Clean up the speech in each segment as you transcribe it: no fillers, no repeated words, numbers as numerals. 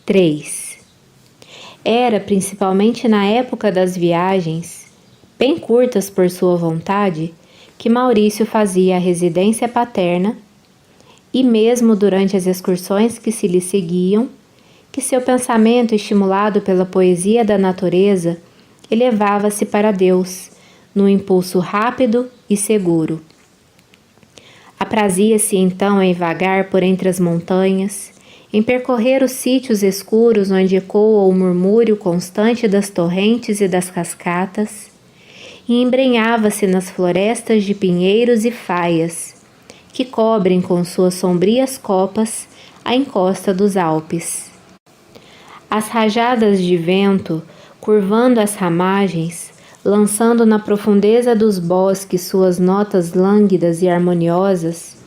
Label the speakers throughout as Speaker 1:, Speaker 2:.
Speaker 1: 3. Era principalmente na época das viagens, bem curtas por sua vontade, que Maurício fazia a residência paterna, e mesmo durante as excursões que se lhe seguiam, que seu pensamento, estimulado pela poesia da natureza, elevava-se para Deus, num impulso rápido e seguro. Aprazia-se então em vagar por entre as montanhas, em percorrer os sítios escuros onde ecoa o murmúrio constante das torrentes e das cascatas, e embrenhava-se nas florestas de pinheiros e faias, que cobrem com suas sombrias copas a encosta dos Alpes. As rajadas de vento, curvando as ramagens, lançando na profundeza dos bosques suas notas lânguidas e harmoniosas,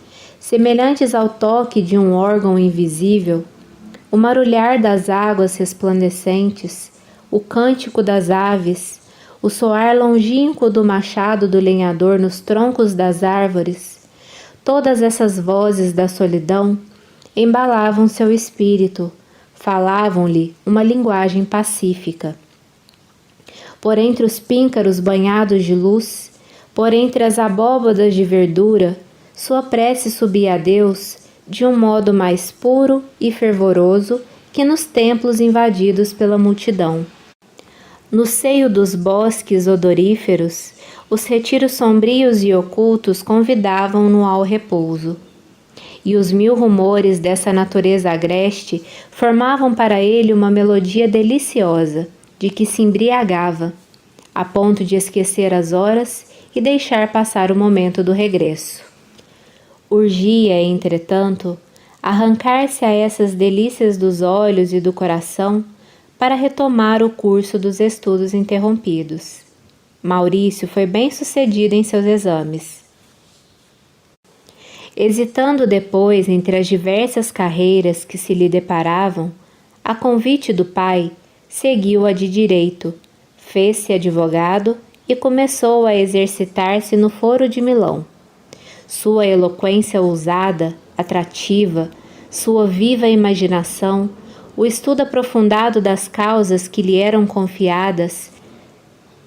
Speaker 1: semelhantes ao toque de um órgão invisível, o marulhar das águas resplandecentes, o cântico das aves, o soar longínquo do machado do lenhador nos troncos das árvores, todas essas vozes da solidão embalavam seu espírito, falavam-lhe uma linguagem pacífica. Por entre os píncaros banhados de luz, por entre as abóbadas de verdura, sua prece subia a Deus de um modo mais puro e fervoroso que nos templos invadidos pela multidão. No seio dos bosques odoríferos, os retiros sombrios e ocultos convidavam-no ao repouso. E os mil rumores dessa natureza agreste formavam para ele uma melodia deliciosa, de que se embriagava, a ponto de esquecer as horas e deixar passar o momento do regresso. Urgia, entretanto, arrancar-se a essas delícias dos olhos e do coração para retomar o curso dos estudos interrompidos. Maurício foi bem-sucedido em seus exames. Hesitando depois entre as diversas carreiras que se lhe deparavam, a convite do pai, seguiu a de direito, fez-se advogado e começou a exercitar-se no Foro de Milão. Sua eloquência ousada, atrativa, sua viva imaginação, o estudo aprofundado das causas que lhe eram confiadas,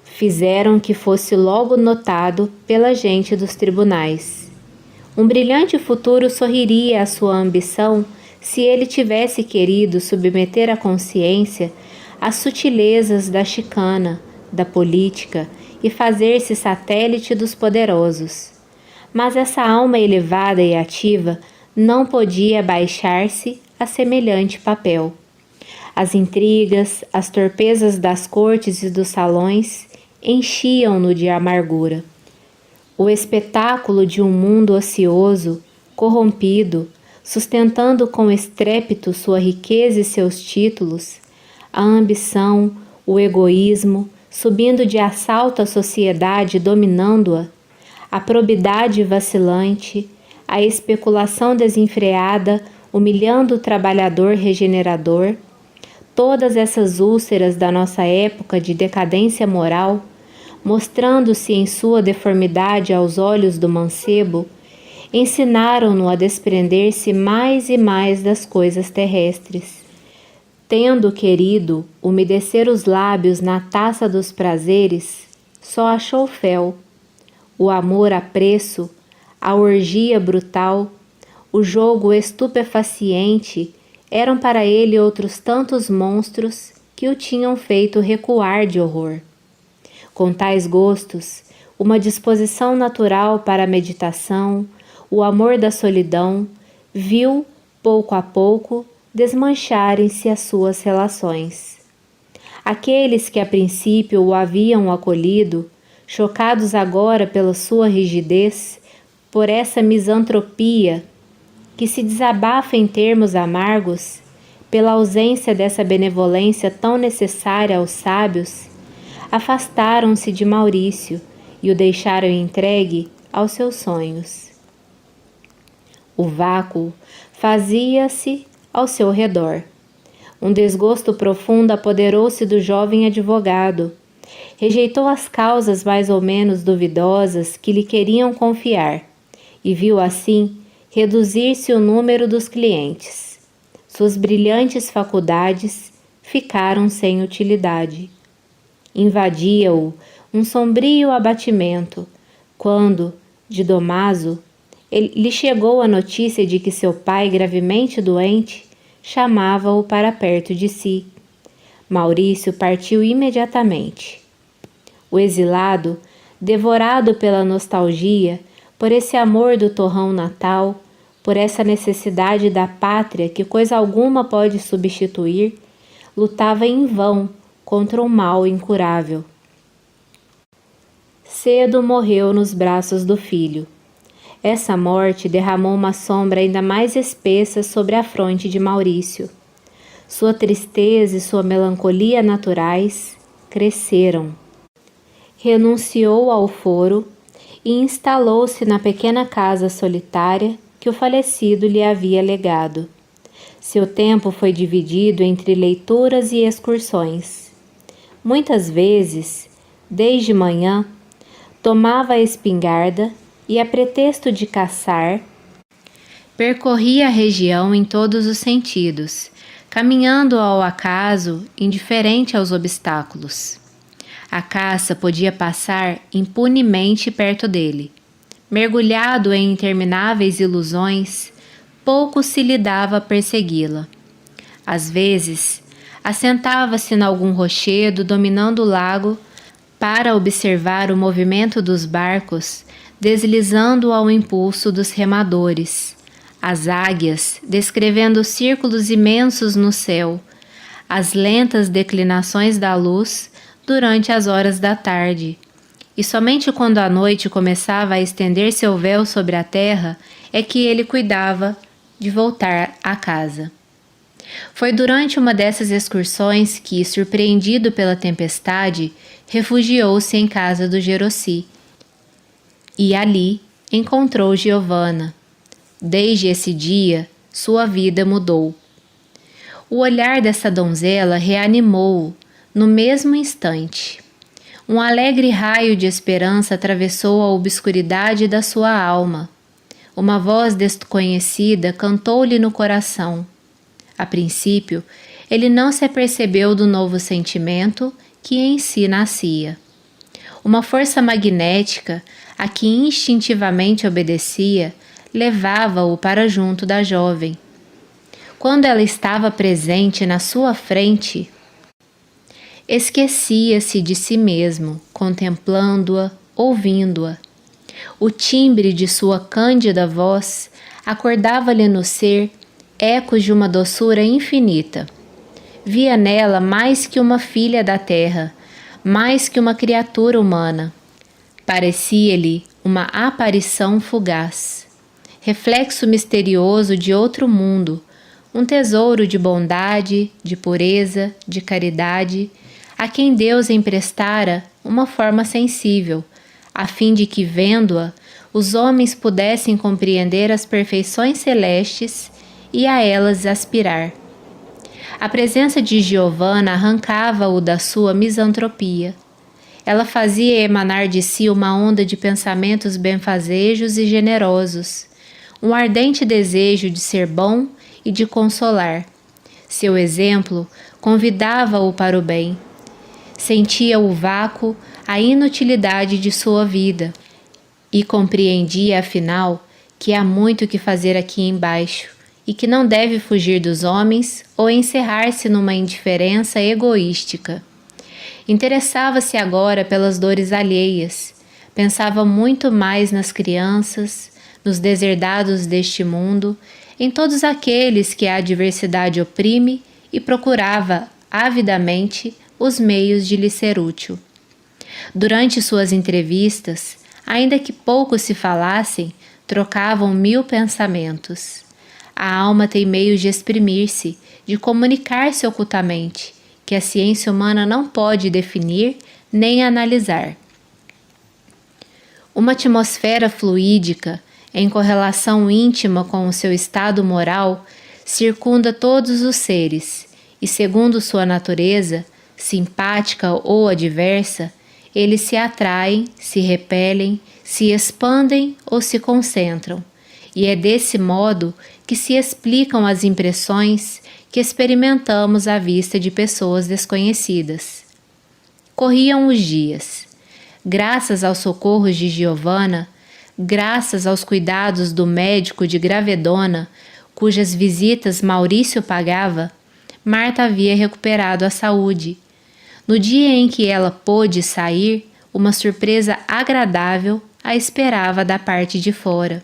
Speaker 1: fizeram que fosse logo notado pela gente dos tribunais. Um brilhante futuro sorriria à sua ambição se ele tivesse querido submeter a consciência às sutilezas da chicana, da política e fazer-se satélite dos poderosos. Mas essa alma elevada e ativa não podia baixar-se a semelhante papel. As intrigas, as torpezas das cortes e dos salões enchiam-no de amargura. O espetáculo de um mundo ocioso, corrompido, sustentando com estrépito sua riqueza e seus títulos, a ambição, o egoísmo, subindo de assalto à sociedade, dominando-a, a probidade vacilante, a especulação desenfreada, humilhando o trabalhador regenerador, todas essas úlceras da nossa época de decadência moral, mostrando-se em sua deformidade aos olhos do mancebo, ensinaram-no a desprender-se mais e mais das coisas terrestres. Tendo querido umedecer os lábios na taça dos prazeres, só achou fel. O amor a preço, a orgia brutal, o jogo estupefaciente eram para ele outros tantos monstros que o tinham feito recuar de horror. Com tais gostos, uma disposição natural para a meditação, o amor da solidão, viu, pouco a pouco, desmancharem-se as suas relações. Aqueles que a princípio o haviam acolhido, chocados agora pela sua rigidez, por essa misantropia que se desabafa em termos amargos, pela ausência dessa benevolência tão necessária aos sábios, afastaram-se de Maurício e o deixaram entregue aos seus sonhos. O vácuo fazia-se ao seu redor. Um desgosto profundo apoderou-se do jovem advogado. Rejeitou as causas mais ou menos duvidosas que lhe queriam confiar e viu assim reduzir-se o número dos clientes. Suas brilhantes faculdades ficaram sem utilidade. Invadia-o um sombrio abatimento, quando, de Domaso, lhe chegou a notícia de que seu pai, gravemente doente, chamava-o para perto de si. Maurício partiu imediatamente. O exilado, devorado pela nostalgia, por esse amor do torrão natal, por essa necessidade da pátria que coisa alguma pode substituir, lutava em vão contra um mal incurável. Cedo morreu nos braços do filho. Essa morte derramou uma sombra ainda mais espessa sobre a fronte de Maurício. Sua tristeza e sua melancolia naturais cresceram. Renunciou ao foro e instalou-se na pequena casa solitária que o falecido lhe havia legado. Seu tempo foi dividido entre leituras e excursões. Muitas vezes, desde manhã, tomava a espingarda e, a pretexto de caçar, percorria a região em todos os sentidos, caminhando ao acaso, indiferente aos obstáculos. A caça podia passar impunemente perto dele. Mergulhado em intermináveis ilusões, pouco se lhe dava a persegui-la. Às vezes, assentava-se em algum rochedo dominando o lago para observar o movimento dos barcos deslizando ao impulso dos remadores, as águias descrevendo círculos imensos no céu, as lentas declinações da luz durante as horas da tarde. E somente quando a noite começava a estender seu véu sobre a terra é que ele cuidava de voltar à casa. Foi durante uma dessas excursões que, surpreendido pela tempestade, refugiou-se em casa do Gerosi. E ali encontrou Giovanna. Desde esse dia, sua vida mudou. O olhar dessa donzela reanimou-o no mesmo instante. Um alegre raio de esperança atravessou a obscuridade da sua alma. Uma voz desconhecida cantou-lhe no coração. A princípio, ele não se apercebeu do novo sentimento que em si nascia. Uma força magnética, a que instintivamente obedecia, levava-o para junto da jovem. Quando ela estava presente na sua frente, esquecia-se de si mesmo, contemplando-a, ouvindo-a. O timbre de sua cândida voz acordava-lhe no ser ecos de uma doçura infinita. Via nela mais que uma filha da terra, mais que uma criatura humana. Parecia-lhe uma aparição fugaz, reflexo misterioso de outro mundo, um tesouro de bondade, de pureza, de caridade, a quem Deus emprestara uma forma sensível, a fim de que, vendo-a, os homens pudessem compreender as perfeições celestes e a elas aspirar. A presença de Giovanna arrancava-o da sua misantropia. Ela fazia emanar de si uma onda de pensamentos benfazejos e generosos, um ardente desejo de ser bom e de consolar. Seu exemplo convidava-o para o bem. Sentia o vácuo, a inutilidade de sua vida e compreendia, afinal, que há muito que fazer aqui embaixo e que não deve fugir dos homens ou encerrar-se numa indiferença egoística. Interessava-se agora pelas dores alheias, pensava muito mais nas crianças, nos deserdados deste mundo, em todos aqueles que a adversidade oprime e procurava avidamente os meios de lhe ser útil. Durante suas entrevistas, ainda que pouco se falassem, trocavam 1000 pensamentos. A alma tem meios de exprimir-se, de comunicar-se ocultamente, que a ciência humana não pode definir nem analisar. Uma atmosfera fluídica, em correlação íntima com o seu estado moral, circunda todos os seres, e segundo sua natureza, simpática ou adversa, eles se atraem, se repelem, se expandem ou se concentram, e é desse modo que se explicam as impressões que experimentamos à vista de pessoas desconhecidas. Corriam os dias. Graças aos socorros de Giovanna, graças aos cuidados do médico de Gravedona, cujas visitas Maurício pagava, Marta havia recuperado a saúde. No dia em que ela pôde sair, uma surpresa agradável a esperava da parte de fora.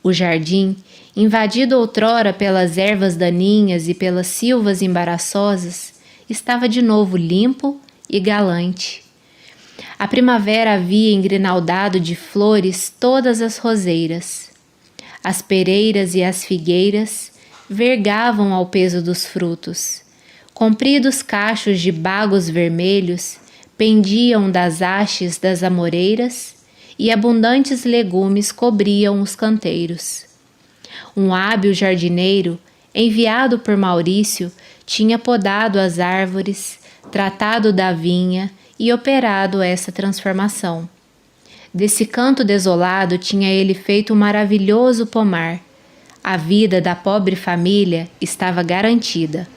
Speaker 1: O jardim, invadido outrora pelas ervas daninhas e pelas silvas embaraçosas, estava de novo limpo e galante. A primavera havia engrinaldado de flores todas as roseiras. As pereiras e as figueiras vergavam ao peso dos frutos. Compridos cachos de bagos vermelhos pendiam das hastes das amoreiras e abundantes legumes cobriam os canteiros. Um hábil jardineiro, enviado por Maurício, tinha podado as árvores, tratado da vinha e operado essa transformação. Desse canto desolado tinha ele feito um maravilhoso pomar. A vida da pobre família estava garantida.